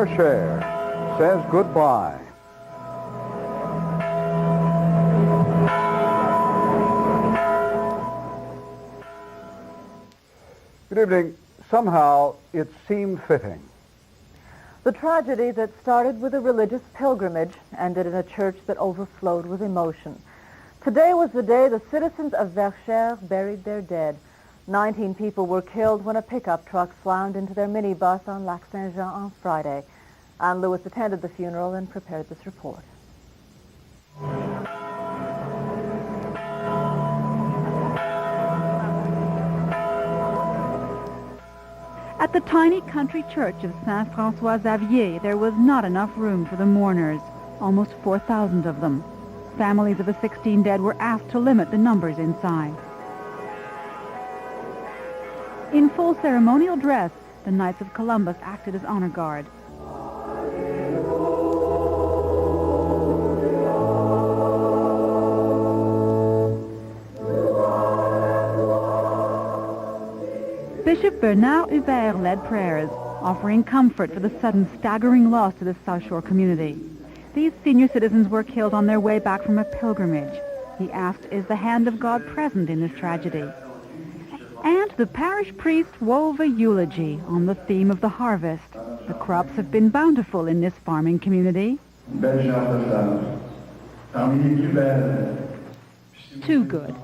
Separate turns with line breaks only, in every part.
Verchères says goodbye. Good evening. Somehow it seemed fitting.
The tragedy that started with a religious pilgrimage ended in a church that overflowed with emotion. Today was the day the citizens of Verchères buried their dead. 19 people were killed when a pickup truck slammed into their minibus on Lac Saint-Jean on Friday. Anne Lewis attended the funeral and prepared this report.
At the tiny country church of Saint-François-Xavier, there was not enough room for the mourners, almost 4,000 of them. Families of the 16 dead were asked to limit the numbers inside. In full ceremonial dress, the Knights of Columbus acted as honor guard. Bishop Bernard Hubert led prayers, offering comfort for the sudden staggering loss to the South Shore community. These senior citizens were killed on their way back from a pilgrimage. He asked, is the hand of God present in this tragedy? And the parish priest wove a eulogy on the theme of the harvest. The crops have been bountiful in this farming community. Too good.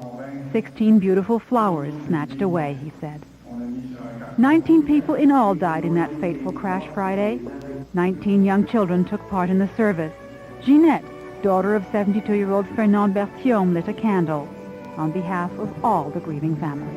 16 beautiful flowers snatched away, he said. 19 people in all died in that fateful crash Friday. 19 young children took part in the service. Ginette, daughter of 72-year-old Fernand Berthiaume, lit a candle on behalf of all the grieving families.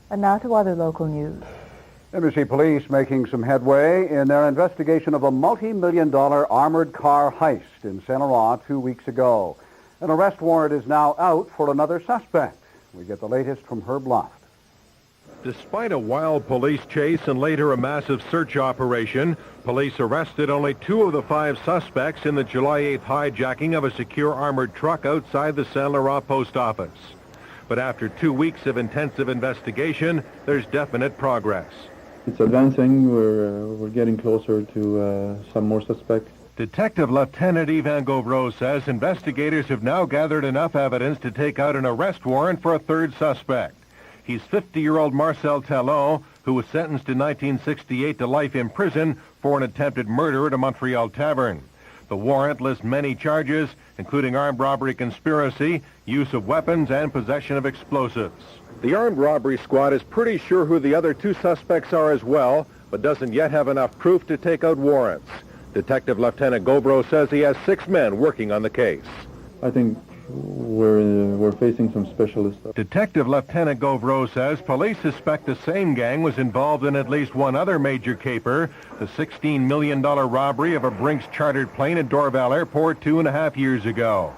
And now to other local news.
NBC police making some headway in their investigation of a multi-million-dollar armored car heist in Saint Laurent 2 weeks ago. An arrest warrant is now out for another suspect. We get the latest from Herb Loft.
Despite a wild police chase and later a massive search operation, police arrested only 2 of the 5 suspects in the July 8th hijacking of a secure armored truck outside the Saint Laurent post office. But after 2 weeks of intensive investigation, there's definite progress.
It's advancing. We're getting closer to some more suspects.
Detective Lieutenant Yvan Gauvreau says investigators have now gathered enough evidence to take out an arrest warrant for a 3rd suspect. He's 50-year-old Marcel Talon, who was sentenced in 1968 to life in prison for an attempted murder at a Montreal tavern. The warrant lists many charges, including armed robbery conspiracy, use of weapons, and possession of explosives. The armed robbery squad is pretty sure who the other 2 suspects are as well, but doesn't yet have enough proof to take out warrants. Detective Lieutenant Gauvreau says he has 6 men working on the case.
I think we're facing some specialist stuff.
Detective Lieutenant Gauvreau says police suspect the same gang was involved in at least one other major caper, the $16 million robbery of a Brinks chartered plane at Dorval Airport 2.5 years ago.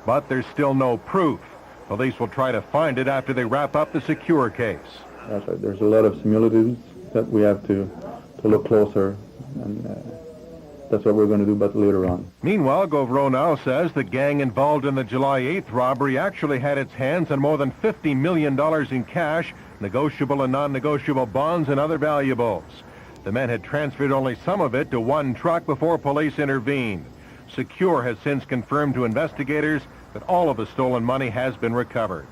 But there's still no proof. Police will try to find it after they wrap up the secure case.
That's right. There's a lot of similarities that we have to look closer, and that's what we're going to do, but later on.
Meanwhile, Gauvreau now says the gang involved in the July 8th robbery actually had its hands on more than $50 million in cash, negotiable and non-negotiable bonds, and other valuables. The men had transferred only some of it to one truck before police intervened. Secure has since confirmed to investigators that all of the stolen money has been recovered.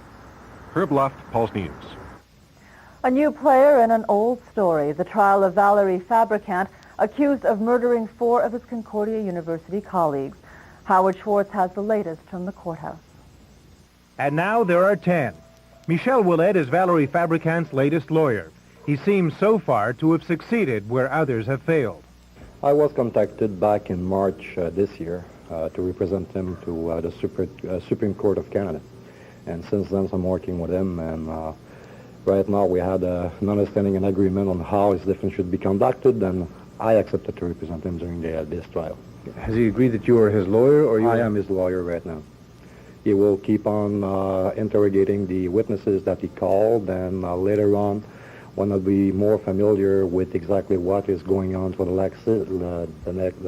Herb Luft, Pulse News.
A new player in an old story, the trial of Valerie Fabricant, accused of murdering 4 of his Concordia University colleagues. Howard Schwartz has the latest from the courthouse.
And now there are 10. Michel Ouellet is Valerie Fabricant's latest lawyer. He seems so far to have succeeded where others have failed.
I was contacted back in March this year to represent him to the Supreme Court of Canada. And since then, I'm working with him, and right now we had an understanding and agreement on how his defense should be conducted, and I accepted to represent him during this trial.
Has he agreed that you are his lawyer, or you?
I am his lawyer right now. He will keep on interrogating the witnesses that he called, and later on, when I'll be more familiar with exactly what is going on for the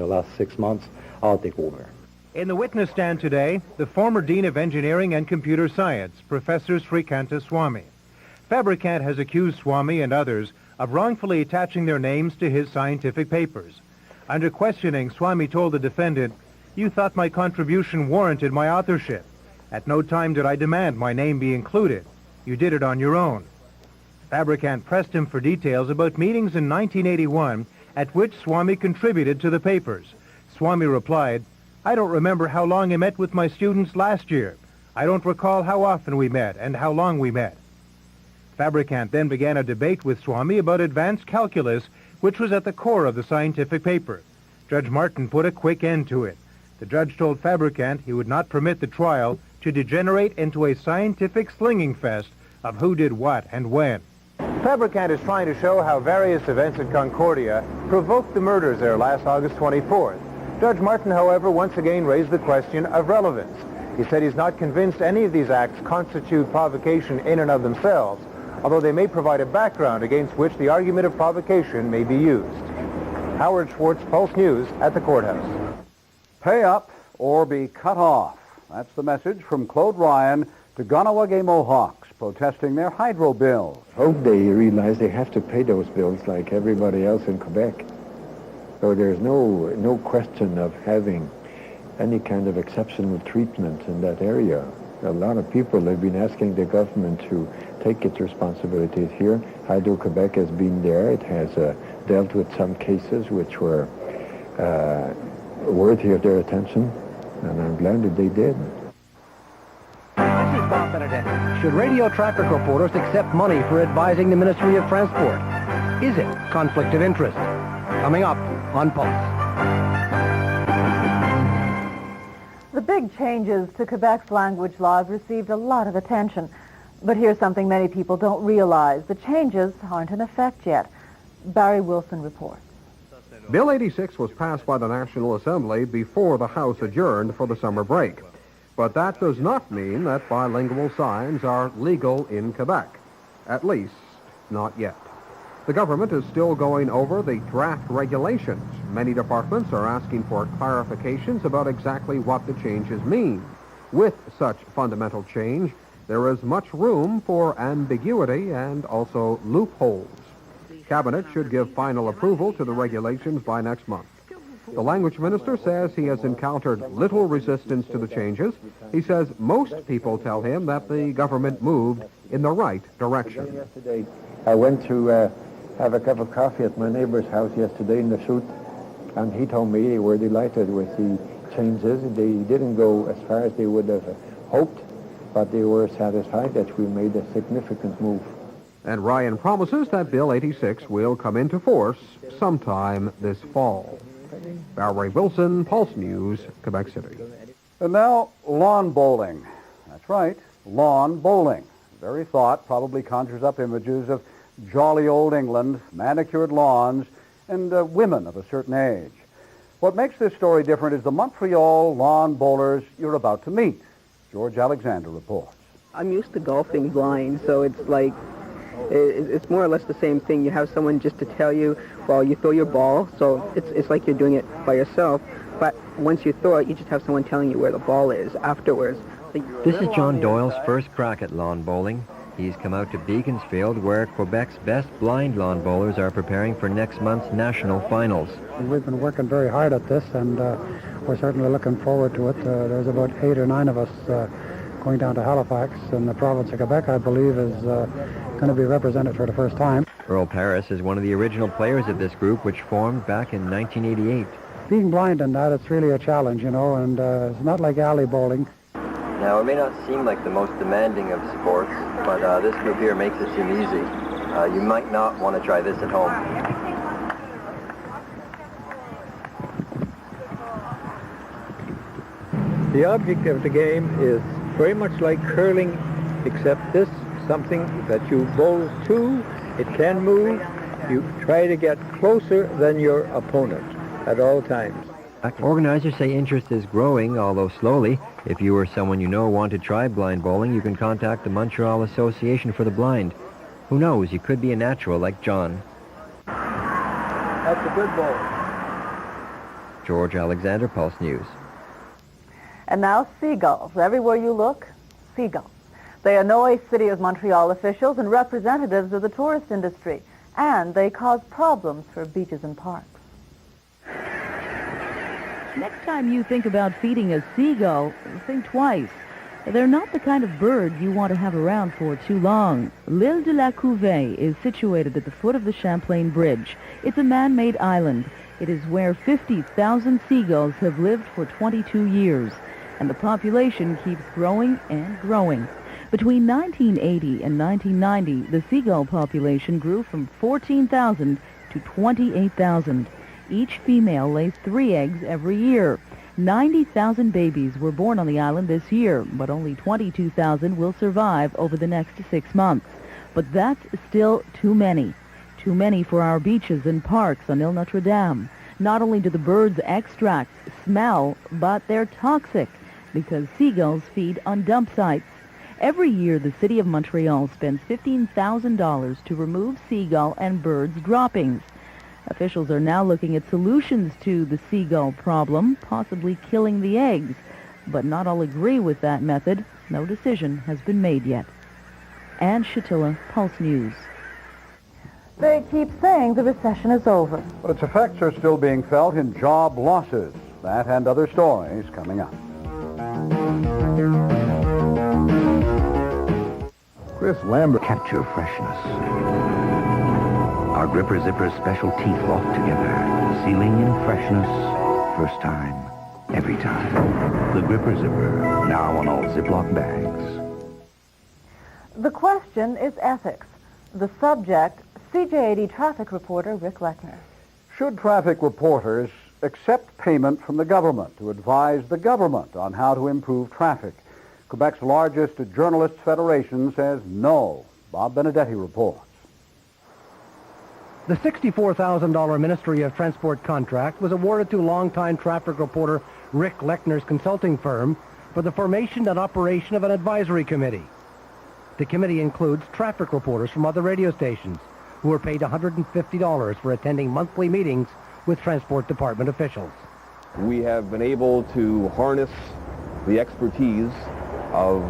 last 6 months, I'll take over.
In the witness stand today, the former Dean of Engineering and Computer Science, Professor Srikanta Swamy. Fabricant has accused Swamy and others of wrongfully attaching their names to his scientific papers. Under questioning, Swamy told the defendant, "You thought my contribution warranted my authorship. At no time did I demand my name be included. You did it on your own." Fabricant pressed him for details about meetings in 1981 at which Swamy contributed to the papers. Swamy replied, "I don't remember how long I met with my students last year. I don't recall how often we met and how long we met." Fabricant then began a debate with Swamy about advanced calculus, which was at the core of the scientific paper. Judge Martin put a quick end to it. The judge told Fabricant he would not permit the trial to degenerate into a scientific slinging fest of who did what and when. Fabricant is trying to show how various events at Concordia provoked the murders there last August 24th. Judge Martin, however, once again raised the question of relevance. He said he's not convinced any of these acts constitute provocation in and of themselves, although they may provide a background against which the argument of provocation may be used. Howard Schwartz, Pulse News at the courthouse.
Pay up or be cut off. That's the message from Claude Ryan to Ganawage Mohawks protesting their hydro bills.
Hope they realize they have to pay those bills like everybody else in Quebec. So there's no question of having any kind of exceptional treatment in that area. A lot of people have been asking the government to take its responsibilities here. Hydro-Quebec has been there. It has dealt with some cases which were worthy of their attention, and I'm glad that they did.
This is Bob Benedetto. Should radio traffic reporters accept money for advising the Ministry of Transport? Is it conflict of interest? Coming up on Pulse.
The big changes to Quebec's language laws received a lot of attention. But here's something many people don't realize. The changes aren't in effect yet. Barry Wilson reports.
Bill 86 was passed by the National Assembly before the House adjourned for the summer break. But that does not mean that bilingual signs are legal in Quebec. At least, not yet. The government is still going over the draft regulations. Many departments are asking for clarifications about exactly what the changes mean. With such fundamental change, there is much room for ambiguity and also loopholes. Cabinet should give final approval to the regulations by next month. The language minister says he has encountered little resistance to the changes. He says most people tell him that the government moved in the right direction.
Yesterday, I went to have a cup of coffee at my neighbor's house yesterday in the chute, and he told me they were delighted with the changes. They didn't go as far as they would have hoped, but they were satisfied that we made a significant move.
And Ryan promises that Bill 86 will come into force sometime this fall. Barry Wilson, Pulse News, Quebec City.
And now, lawn bowling. That's right, lawn bowling. The very thought probably conjures up images of jolly old England, manicured lawns, and women of a certain age. What makes this story different is the Montreal lawn bowlers you're about to meet. George Alexander reports.
I'm used to golfing blind, so it's like, it's more or less the same thing. You have someone just to tell you, well, you throw your ball, so it's like you're doing it by yourself. But once you throw it, you just have someone telling you where the ball is afterwards.
This is John Doyle's first crack at lawn bowling. He's come out to Beaconsfield, where Quebec's best blind lawn bowlers are preparing for next month's national finals.
We've been working very hard at this, and we're certainly looking forward to it. There's about 8 or 9 of us going down to Halifax, and the province of Quebec, I believe, is going to be represented for the first time.
Earl Paris is one of the original players of this group, which formed back in 1988.
Being blind in that, it's really a challenge, you know, and it's not like alley bowling.
Now, it may not seem like the most demanding of sports, but this group here makes it seem easy. You might not want to try this at home.
The object of the game is very much like curling except this, something that you bowl to, it can move. You try to get closer than your opponent at all times.
Organizers say interest is growing, although slowly. If you or someone you know want to try blind bowling, you can contact the Montreal Association for the Blind. Who knows, you could be a natural like John.
That's a good bowl.
George Alexander, Pulse News.
And now seagulls. Everywhere you look, seagulls. They annoy City of Montreal officials and representatives of the tourist industry, and they cause problems for beaches and parks.
Next time you think about feeding a seagull, think twice. They're not the kind of bird you want to have around for too long. L'Île de la Couvée is situated at the foot of the Champlain Bridge. It's a man-made island. It is where 50,000 seagulls have lived for 22 years, and the population keeps growing and growing. Between 1980 and 1990, the seagull population grew from 14,000 to 28,000. Each female lays 3 eggs every year. 90,000 babies were born on the island this year, but only 22,000 will survive over the next 6 months. But that's still too many. Too many for our beaches and parks on Île Notre Dame. Not only do the birds' extracts smell, but they're toxic because seagulls feed on dump sites. Every year, the City of Montreal spends $15,000 to remove seagull and birds' droppings. Officials are now looking at solutions to the seagull problem, possibly killing the eggs. But not all agree with that method. No decision has been made yet. Anne Shatilla, Pulse News.
They keep saying the recession is over.
But its effects are still being felt in job losses. That and other stories coming up.
Chris Lambert. Capture freshness. Our Gripper Zipper special teeth lock together, sealing in freshness, first time, every time. The Gripper Zipper, now on all Ziploc bags.
The question is ethics. The subject, CJ80 traffic reporter Rick Lechner.
Should traffic reporters accept payment from the government to advise the government on how to improve traffic? Quebec's largest journalists' federation says no. Bob Benedetti reports.
The $64,000 Ministry of Transport contract was awarded to longtime traffic reporter Rick Lechner's consulting firm for the formation and operation of an advisory committee. The committee includes traffic reporters from other radio stations who are paid $150 for attending monthly meetings with Transport Department officials.
We have been able to harness the expertise of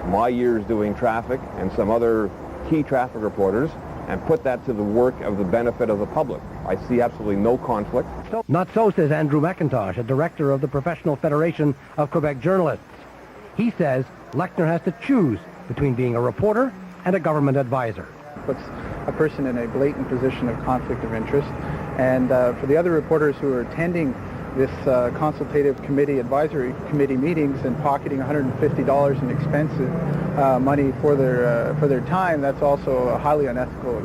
my years doing traffic and some other key traffic reporters and put that to the work of the benefit of the public. I see absolutely no conflict.
Not so, says Andrew McIntosh, a director of the Professional Federation of Quebec Journalists. He says Lechner has to choose between being a reporter and a government advisor.
Puts a person in a blatant position of conflict of interest. And for the other reporters who are attending this consultative committee, advisory committee meetings and pocketing $150 in expensive money for their time, that's also highly unethical.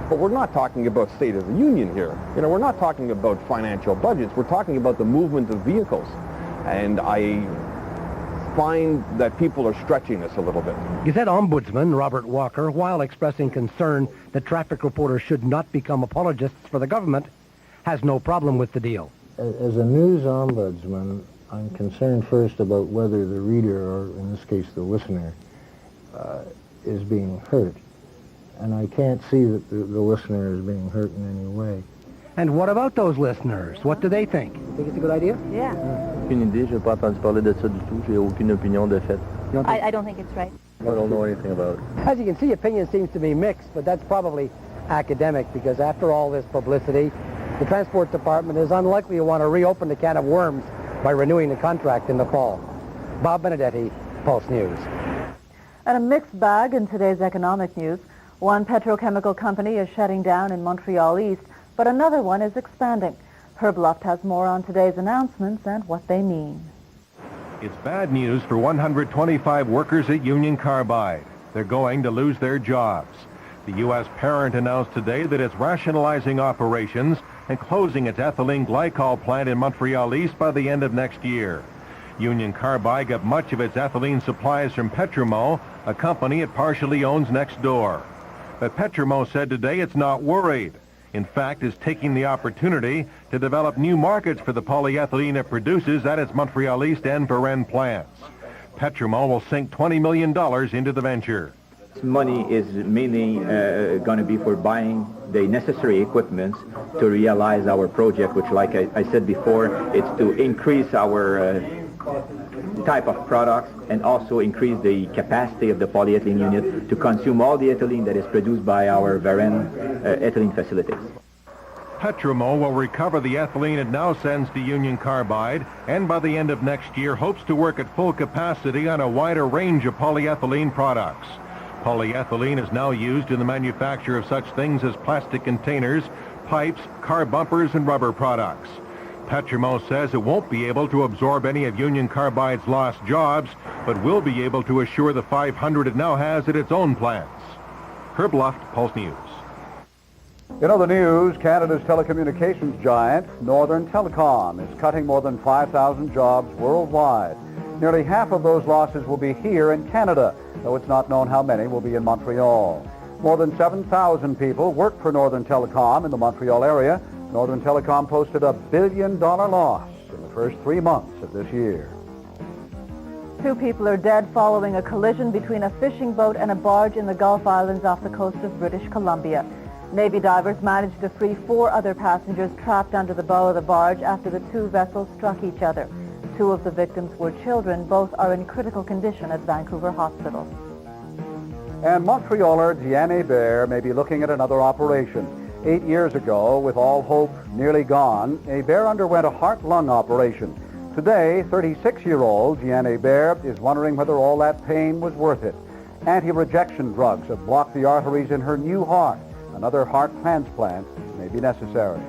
But we're not talking about State of the Union here. You know, we're not talking about financial budgets. We're talking about the movement of vehicles. And I find that people are stretching this a little bit.
Gazette Ombudsman Robert Walker, while expressing concern that traffic reporters should not become apologists for the government, has no problem with the deal.
As a news ombudsman, I'm concerned first about whether the reader, or in this case the listener, is being hurt. And I can't see that the listener is being hurt in any way.
And what about those listeners? What do they think?
Think it's a good idea?
Yeah.
Aucune idée, je n'ai pas entendu parler de ça du tout. J'ai aucune opinion de fait.
I don't think it's right.
I don't know anything about it.
As you can see, opinion seems to be mixed, but that's probably academic because after all this publicity, the Transport Department is unlikely to want to reopen the can of worms by renewing the contract in the fall. Bob Benedetti, Pulse News.
And a mixed bag in today's economic news. One petrochemical company is shutting down in Montreal East, but another one is expanding. Herb Luft has more on today's announcements and what they mean.
It's bad news for 125 workers at Union Carbide. They're going to lose their jobs. The U.S. parent announced today that it's rationalizing operations and closing its ethylene glycol plant in Montreal East by the end of next year. Union Carbide got much of its ethylene supplies from Petromo, a company it partially owns next door. But Petromo said today it's not worried. In fact, is taking the opportunity to develop new markets for the polyethylene it produces at its Montreal East and Varennes plants. Petromo will sink $20 million into the venture.
Money is mainly going to be for buying the necessary equipment to realize our project, which, like I said before, it's to increase our type of products and also increase the capacity of the polyethylene unit to consume all the ethylene that is produced by our Varennes ethylene facilities.
Petromo will recover the ethylene it now sends to Union Carbide, and by the end of next year hopes to work at full capacity on a wider range of polyethylene products. Polyethylene is now used in the manufacture of such things as plastic containers, pipes, car bumpers, and rubber products. Petromo says it won't be able to absorb any of Union Carbide's lost jobs, but will be able to assure the 500 it now has at its own plants. Herb Luft, Pulse News.
In other news, Canada's telecommunications giant, Northern Telecom, is cutting more than 5,000 jobs worldwide. Nearly half of those losses will be here in Canada, though it's not known how many will be in Montreal. More than 7,000 people work for Northern Telecom in the Montreal area. Northern Telecom posted a $1 billion loss in the first 3 months of this year.
2 people are dead following a collision between a fishing boat and a barge in the Gulf Islands off the coast of British Columbia. Navy divers managed to free 4 other passengers trapped under the bow of the barge after the 2 vessels struck each other. 2 of the victims were children. Both are in critical condition at Vancouver Hospital.
And Montrealer Diane Hébert may be looking at another operation. 8 years ago, with all hope nearly gone, Hébert underwent a heart-lung operation. Today, 36-year-old Diane Hébert is wondering whether all that pain was worth it. Anti-rejection drugs have blocked the arteries in her new heart. Another heart transplant may be necessary.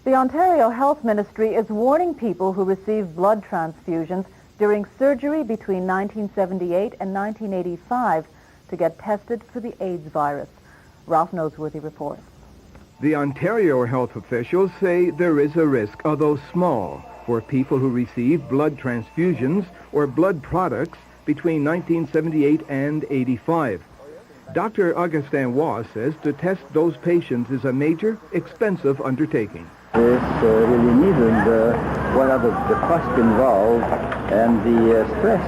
The Ontario Health Ministry is warning people who receive blood transfusions during surgery between 1978 and 1985 to get tested for the AIDS virus. Ralph Noseworthy reports.
The Ontario health officials say there is a risk, although small, for people who receive blood transfusions or blood products between 1978 and 85. Dr. Augustin Waugh says to test those patients is a major, expensive undertaking.
It's really needed. What are the costs involved and the stress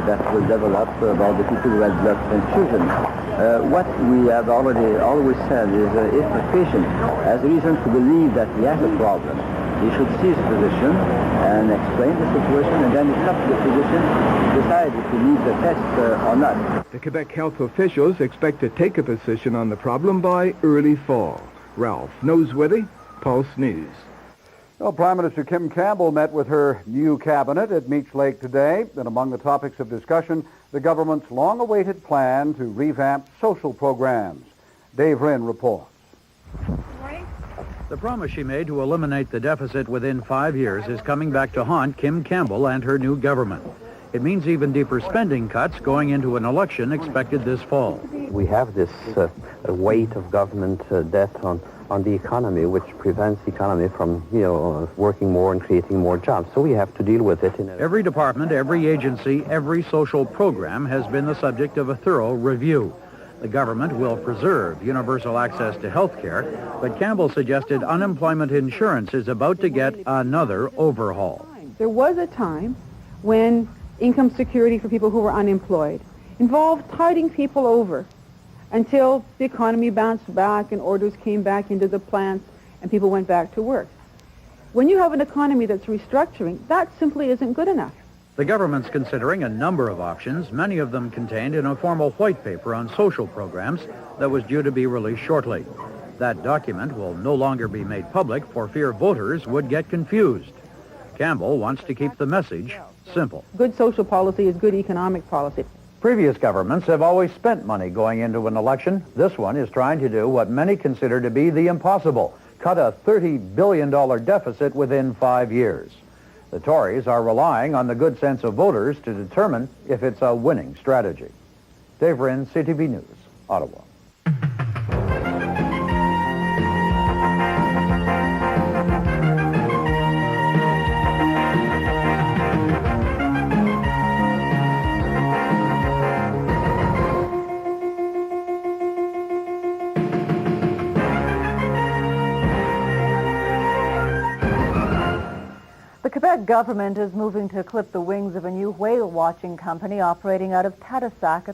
that will develop about the people who had blood transfusion. What we have always said is if a patient has reason to believe that he has a problem, he should see his physician and explain the situation, and then it's up to the physician to decide if he needs a test or not.
The Quebec health officials expect to take a position on the problem by early fall. Ralph Noseworthy, Pulse News.
Well, Prime Minister Kim Campbell met with her new cabinet at Meech Lake today, and among the topics of discussion, the government's long-awaited plan to revamp social programs. Dave Wren reports.
The promise she made to eliminate the deficit within 5 years is coming back to haunt Kim Campbell and her new government. It means even deeper spending cuts going into an election expected this fall.
We have this weight of government debt on the economy, which prevents the economy from, working more and creating more jobs. So we have to deal with it.
Every department, every agency, every social program has been the subject of a thorough review. The government will preserve universal access to health care, but Campbell suggested unemployment insurance is about to get another overhaul.
There was a time when income security for people who were unemployed involved tiding people over until the economy bounced back and orders came back into the plants and people went back to work. When you have an economy that's restructuring, that simply isn't good enough.
The government's considering a number of options, many of them contained in a formal white paper on social programs that was due to be released shortly. That document will no longer be made public for fear voters would get confused. Campbell wants to keep the message simple.
Good social policy is good economic policy.
Previous governments have always spent money going into an election. This one is trying to do what many consider to be the impossible, cut a $30 billion deficit within 5 years. The Tories are relying on the good sense of voters to determine if it's a winning strategy. Dave Wren, CTV News, Ottawa.
Quebec government is moving to clip the wings of a new whale watching company operating out of Tadoussac at the